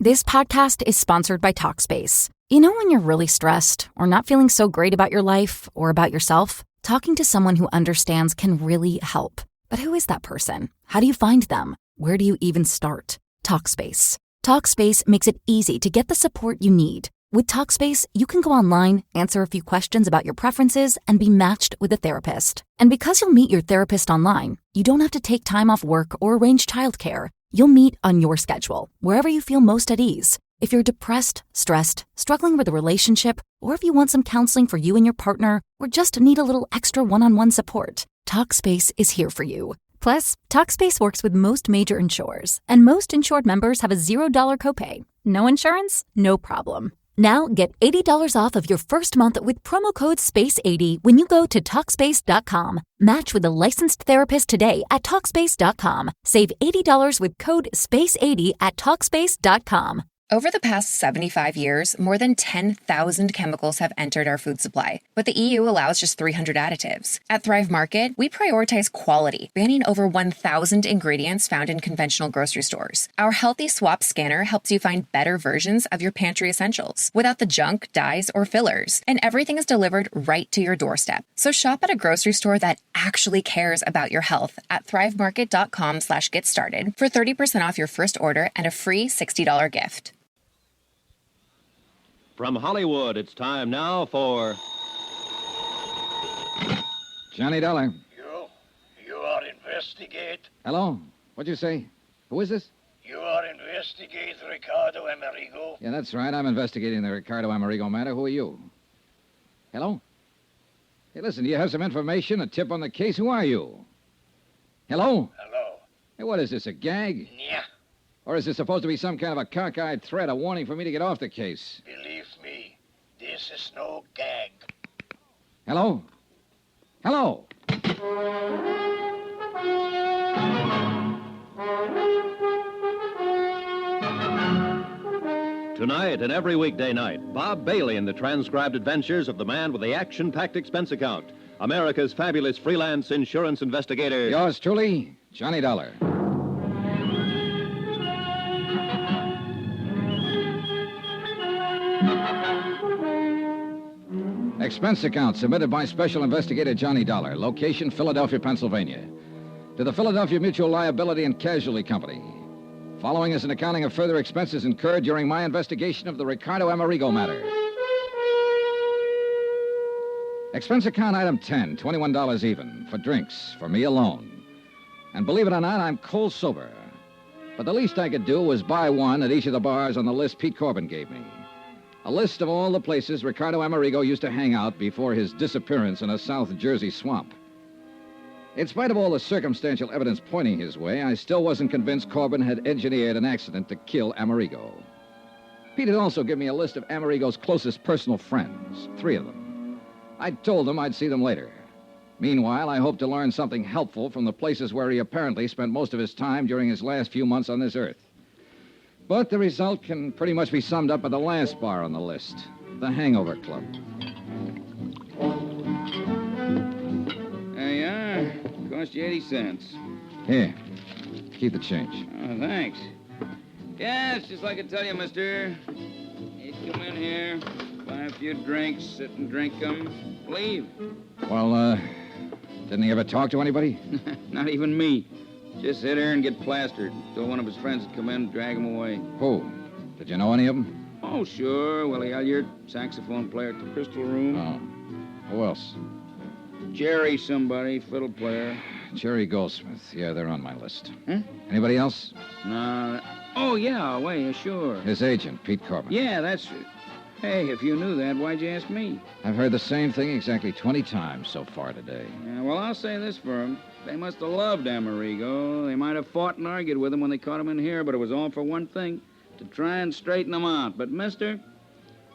This podcast is sponsored by Talkspace. You know when you're really stressed or not feeling so great about your life or about yourself? Talking to someone who understands can really help. But who is that person? How do you find them? Where do you even start? Talkspace. Talkspace makes it easy to get the support you need. With Talkspace, you can go online, answer a few questions about your preferences, and be matched with a therapist. And because you'll meet your therapist online, you don't have to take time off work or arrange childcare. You'll meet on your schedule, wherever you feel most at ease. If you're depressed, stressed, struggling with a relationship, or if you want some counseling for you and your partner, or just need a little extra one-on-one support, Talkspace is here for you. Plus, Talkspace works with most major insurers, and most insured members have a $0 copay. No insurance? No problem. Now get $80 off of your first month with promo code SPACE80 when you go to Talkspace.com. Match with a licensed therapist today at Talkspace.com. Save $80 with code SPACE80 at Talkspace.com. Over the past 75 years, more than 10,000 chemicals have entered our food supply, but the EU allows just 300 additives. At Thrive Market, we prioritize quality, banning over 1,000 ingredients found in conventional grocery stores. Our Healthy Swap scanner helps you find better versions of your pantry essentials without the junk, dyes, or fillers, and everything is delivered right to your doorstep. So shop at a grocery store that actually cares about your health at thrivemarket.com/get-started for 30% off your first order and a free $60 gift. From Hollywood, it's time now for... Johnny Dollar. You are investigate. Hello? What'd you say? Who is this? You are investigate Ricardo Amerigo. Yeah, that's right. I'm investigating the Ricardo Amerigo matter. Who are you? Hello? Hey, listen, do you have some information, a tip on the case? Who are you? Hello? Hello. Hey, what is this, a gag? Yeah. Or is this supposed to be some kind of a cockeyed threat, a warning for me to get off the case? Believe me, this is no gag. Hello? Hello? Tonight and every weekday night, Bob Bailey in the transcribed adventures of the man with the action-packed expense account, America's fabulous freelance insurance investigator. Yours truly, Johnny Dollar. Expense account submitted by Special Investigator Johnny Dollar. Location, Philadelphia, Pennsylvania. To the Philadelphia Mutual Liability and Casualty Company. Following is an accounting of further expenses incurred during my investigation of the Ricardo Amerigo matter. Expense account item 10, $21 even, for drinks, for me alone. And believe it or not, I'm cold sober. But the least I could do was buy one at each of the bars on the list Pete Corbin gave me. A list of all the places Ricardo Amerigo used to hang out before his disappearance in a South Jersey swamp. In spite of all the circumstantial evidence pointing his way, I still wasn't convinced Corbin had engineered an accident to kill Amerigo. Pete had also given me a list of Amerigo's closest personal friends, 3 of them. I told them I'd see them later. Meanwhile, I hoped to learn something helpful from the places where he apparently spent most of his time during his last few months on this earth. But the result can pretty much be summed up by the last bar on the list, the Hangover Club. There you are. Cost you 80 cents. Here, keep the change. Oh, thanks. Yeah, it's just like I tell you, mister. You come in here, buy a few drinks, sit and drink them, leave. Well, didn't he ever talk to anybody? Not even me. Just sit here and get plastered. Till one of his friends would come in and drag him away. Who? Did you know any of them? Oh, sure. Willie Elliott, saxophone player at the Crystal Room. Oh. Who else? Jerry somebody, fiddle player. Jerry Goldsmith. Yeah, they're on my list. Huh? Anybody else? No. Oh, yeah, wait, sure. His agent, Pete Corbin. Yeah, that's it. Hey, if you knew that, why'd you ask me? I've heard the same thing exactly 20 times so far today. Yeah, well, I'll say this for him. They must have loved Amerigo. They might have fought and argued with him when they caught him in here, but it was all for one thing, to try and straighten him out. But, mister,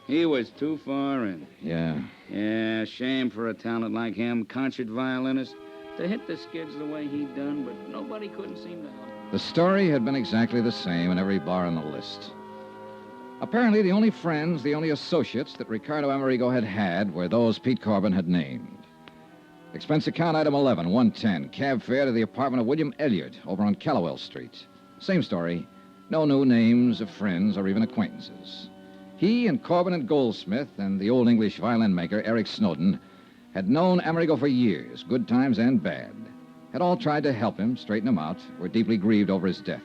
he was too far in. Yeah. Yeah, shame for a talent like him, concert violinist, to hit the skids the way he'd done, but nobody couldn't seem to help. The story had been exactly the same in every bar on the list. Apparently, the only friends, the only associates that Ricardo Amerigo had were those Pete Corbin had named. Expense account item 11, 110, cab fare to the apartment of William Elliott over on Callowell Street. Same story, No new names of friends or even acquaintances. He and Corbin and Goldsmith and the old English violin maker, Eric Snowden, had known Amerigo for years, good times and bad. Had all tried to help him, straighten him out, were deeply grieved over his death.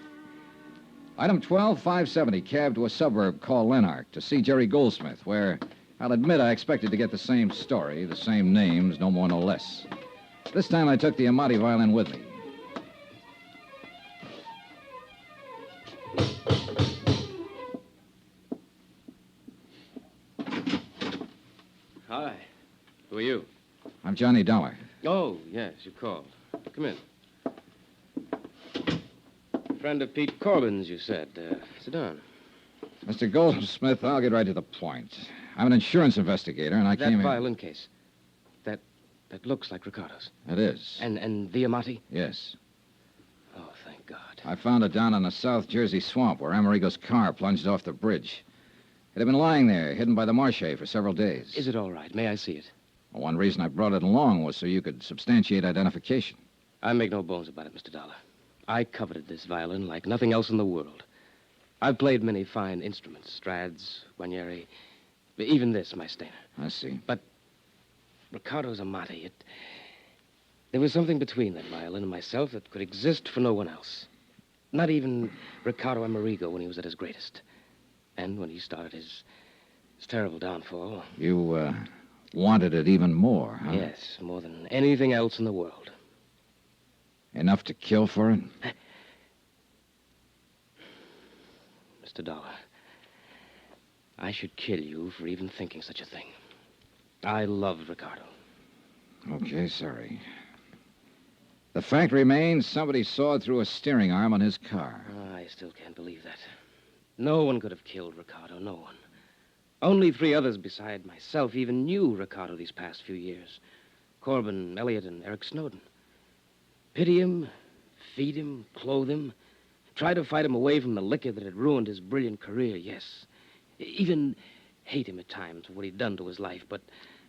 Item 12-570 cabbed to a suburb called Lanark to see Jerry Goldsmith, where, I'll admit, I expected to get the same story, the same names, no more, no less. This time I took the Amati violin with me. Hi. Who are you? I'm Johnny Dollar. Oh, yes, you called. Come in. Friend of Pete Corbin's, you said. Sit down. Mr. Goldsmith, I'll get right to the point. I'm an insurance investigator, and I came That here... violin case. That looks like Ricardo's. It is. And the Amati? Yes. Oh, thank God. I found it down in the South Jersey swamp where Amerigo's car plunged off the bridge. It had been lying there, hidden by the marche for several days. Is it all right? May I see it? Well, one reason I brought it along was so you could substantiate identification. I make no bones about it, Mr. Dollar. I coveted this violin like nothing else in the world. I've played many fine instruments, Strads, Guarnieri, even this, my Stainer. I see. But Ricardo's Amati, there was something between that violin and myself that could exist for no one else. Not even Ricardo Amerigo when he was at his greatest. And when he started his terrible downfall. You, wanted it even more, huh? Yes, more than anything else in the world. Enough to kill for it? Mr. Dollar, I should kill you for even thinking such a thing. I loved Ricardo. Okay, sorry. The fact remains somebody sawed through a steering arm on his car. I still can't believe that. No one could have killed Ricardo, no one. Only 3 others beside myself even knew Ricardo these past few years. Corbin, Elliot, and Eric Snowden. Pity him, feed him, clothe him, try to fight him away from the liquor that had ruined his brilliant career, yes. Even hate him at times for what he'd done to his life, but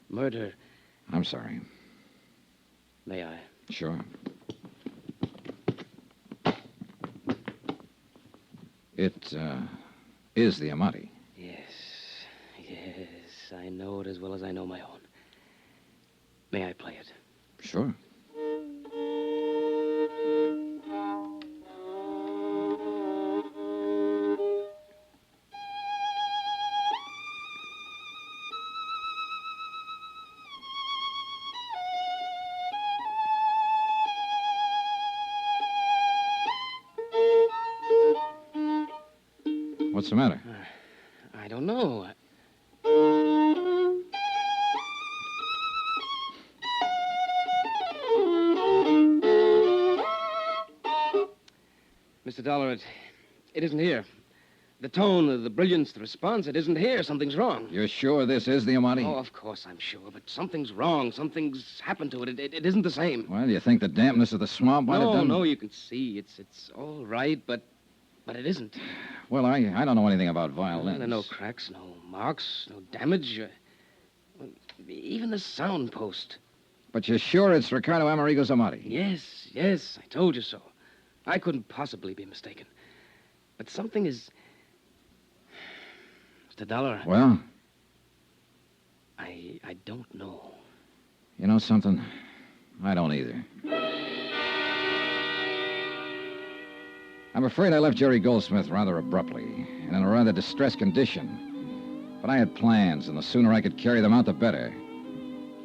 murder... I'm sorry. May I? Sure. It, is the Amati. Yes, I know it as well as I know my own. May I play it? Sure. What's the matter? I don't know. Mr. Dollar, it isn't here. The tone, the brilliance, the response, it isn't here. Something's wrong. You're sure this is the Amati? Oh, of course I'm sure, but something's wrong. Something's happened to it. It isn't the same. Well, you think the dampness of the swamp might have done... No, you can see. It's all right, but it isn't. Well, I don't know anything about violins. There are no cracks, no marks, no damage. Even the sound post. But you're sure it's Ricardo Amerigo's Amati? Yes, I told you so. I couldn't possibly be mistaken. But something is... Mr. Dollar... Well? I don't know. You know something? I don't either. I'm afraid I left Jerry Goldsmith rather abruptly and in a rather distressed condition. But I had plans, and the sooner I could carry them out, the better.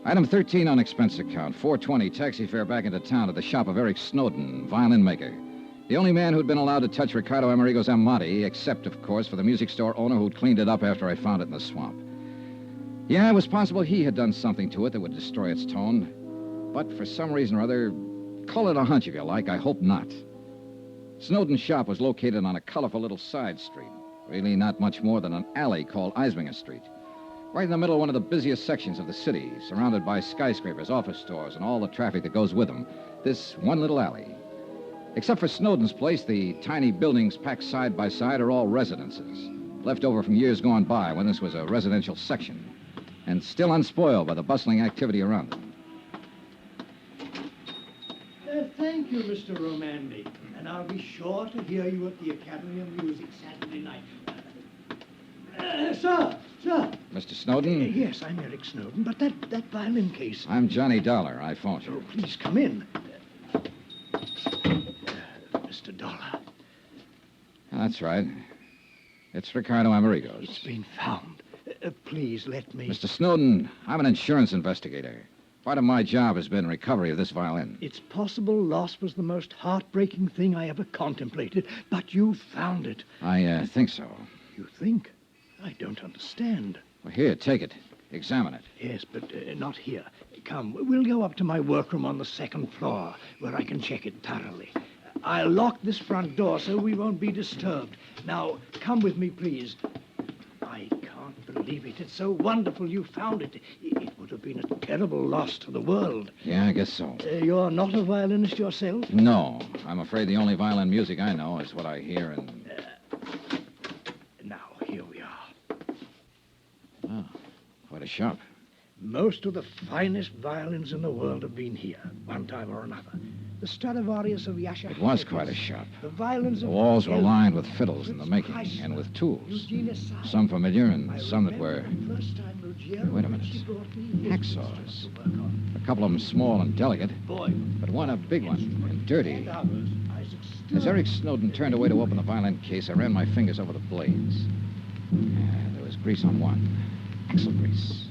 Item 13 on expense account, $420 taxi fare back into town to the shop of Eric Snowden, violin maker. The only man who'd been allowed to touch Ricardo Amerigo's Amati, except, of course, for the music store owner who'd cleaned it up after I found it in the swamp. Yeah, it was possible he had done something to it that would destroy its tone. But for some reason or other, call it a hunch if you like, I hope not. Snowden's shop was located on a colorful little side street. Really not much more than an alley called Eisminger Street. Right in the middle of one of the busiest sections of the city, surrounded by skyscrapers, office stores, and all the traffic that goes with them. This one little alley. Except for Snowden's place, the tiny buildings packed side by side are all residences, left over from years gone by when this was a residential section, and still unspoiled by the bustling activity around them. Thank Thank you, Mr. Romandi. And I'll be sure to hear you at the Academy of Music Saturday night. Sir! Mr. Snowden? Yes, I'm Eric Snowden, but that violin case... I'm Johnny Dollar. I phoned you. Oh, please come in. Mr. Dollar. That's right. It's Ricardo Amerigo's. It's been found. Please let me... Mr. Snowden, I'm an insurance investigator. Part of my job has been recovery of this violin. It's possible loss was the most heartbreaking thing I ever contemplated, but you found it. I think so. You think? I don't understand. Well, here, take it. Examine it. Yes, but not here. Come, we'll go up to my workroom on the second floor, where I can check it thoroughly. I'll lock this front door so we won't be disturbed. Now, come with me, please. I can't believe it. It's so wonderful you found it. It would have been a terrible loss to the world. Yeah, I guess so. You're not a violinist yourself? No. I'm afraid the only violin music I know is what I hear in... Now, here we are. Oh, quite a shop. Most of the finest violins in the world have been here, one time or another. The Stradivarius of Yasha. It was quite a shop. The violins The of... walls were lined with fiddles in the making and with tools. Some familiar and some that were... Wait a minute. Hacksaws. A couple of them small and delicate, but one a big one and dirty. As Eric Snowden turned away to open the violin case, I ran my fingers over the blades. There was grease on one. Axle grease.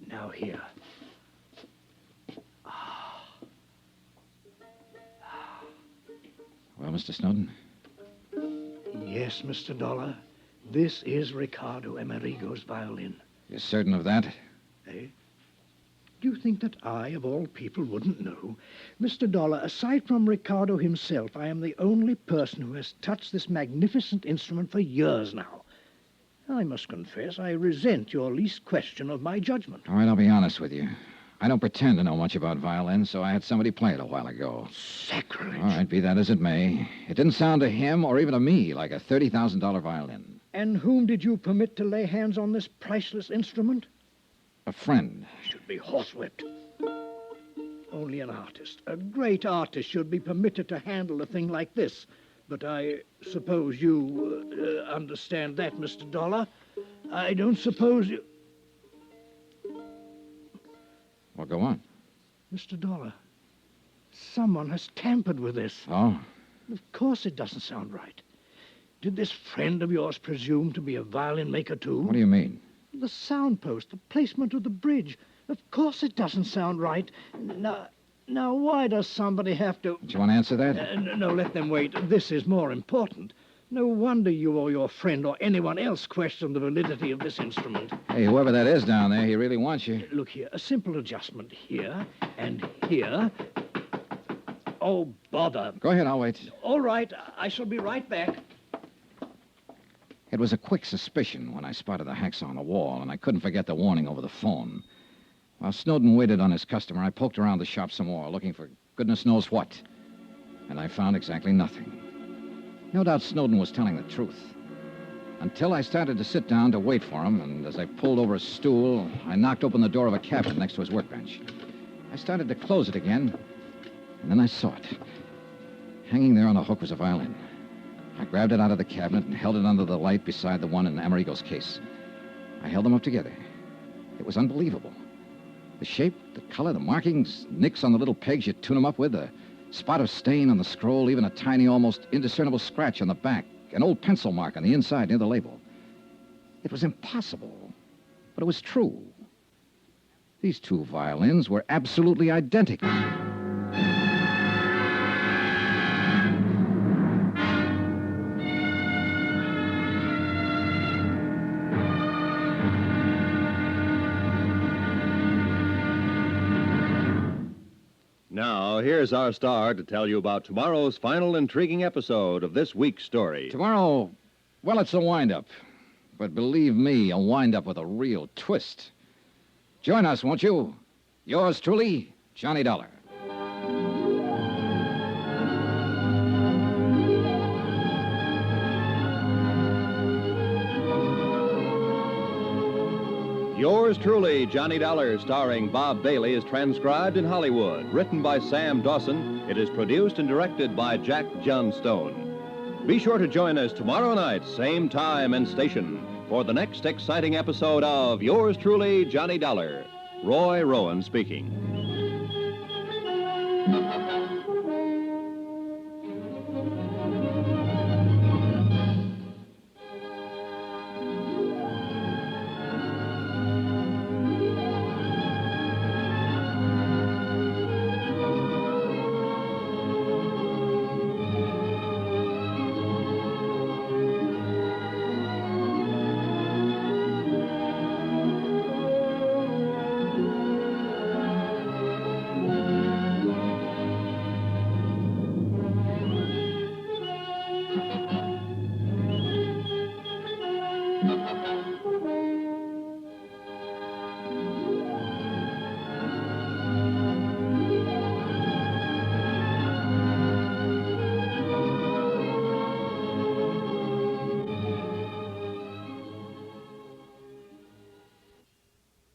Now here. Well, Mr. Snowden? Yes, Mr. Dollar. This is Ricardo Amerigo's violin. You're certain of that? Eh? Do you think that I, of all people, wouldn't know? Mr. Dollar, aside from Ricardo himself, I am the only person who has touched this magnificent instrument for years now. I must confess, I resent your least question of my judgment. All right, I'll be honest with you. I don't pretend to know much about violins, so I had somebody play it a while ago. Sacrilege. All right, be that as it may. It didn't sound to him or even to me like a $30,000 violin. And whom did you permit to lay hands on this priceless instrument? A friend. Should be horsewhipped. Only an artist, a great artist, should be permitted to handle a thing like this. But I suppose you understand that, Mr. Dollar. I don't suppose you... Well, go on. Mr. Dollar, someone has tampered with this. Oh? Of course it doesn't sound right. Did this friend of yours presume to be a violin maker, too? What do you mean? The sound post, the placement of the bridge. Of course it doesn't sound right. Now, why does somebody have to... Do you want to answer that? No, let them wait. This is more important. No wonder you or your friend or anyone else questioned the validity of this instrument. Hey, whoever that is down there, he really wants you. Look here, a simple adjustment here and here. Oh, bother. Go ahead, I'll wait. All right, I shall be right back. It was a quick suspicion when I spotted the hacksaw on the wall, and I couldn't forget the warning over the phone. While Snowden waited on his customer, I poked around the shop some more, looking for goodness knows what. And I found exactly nothing. No doubt Snowden was telling the truth. Until I started to sit down to wait for him, and as I pulled over a stool, I knocked open the door of a cabinet next to his workbench. I started to close it again, and then I saw it. Hanging there on a hook was a violin. I grabbed it out of the cabinet and held it under the light beside the one in Amerigo's case. I held them up together. It was unbelievable. The shape, the color, the markings, nicks on the little pegs you tune them up with, a spot of stain on the scroll, even a tiny, almost indiscernible scratch on the back, an old pencil mark on the inside near the label. It was impossible, but it was true. These two violins were absolutely identical. Now, here's our star to tell you about tomorrow's final intriguing episode of this week's story. Tomorrow, well, it's a wind-up. But believe me, a wind-up with a real twist. Join us, won't you? Yours truly, Johnny Dollar. Yours truly, Johnny Dollar, starring Bob Bailey, is transcribed in Hollywood. Written by Sam Dawson, it is produced and directed by Jack Johnstone. Be sure to join us tomorrow night, same time and station, for the next exciting episode of Yours truly, Johnny Dollar. Roy Rowan speaking.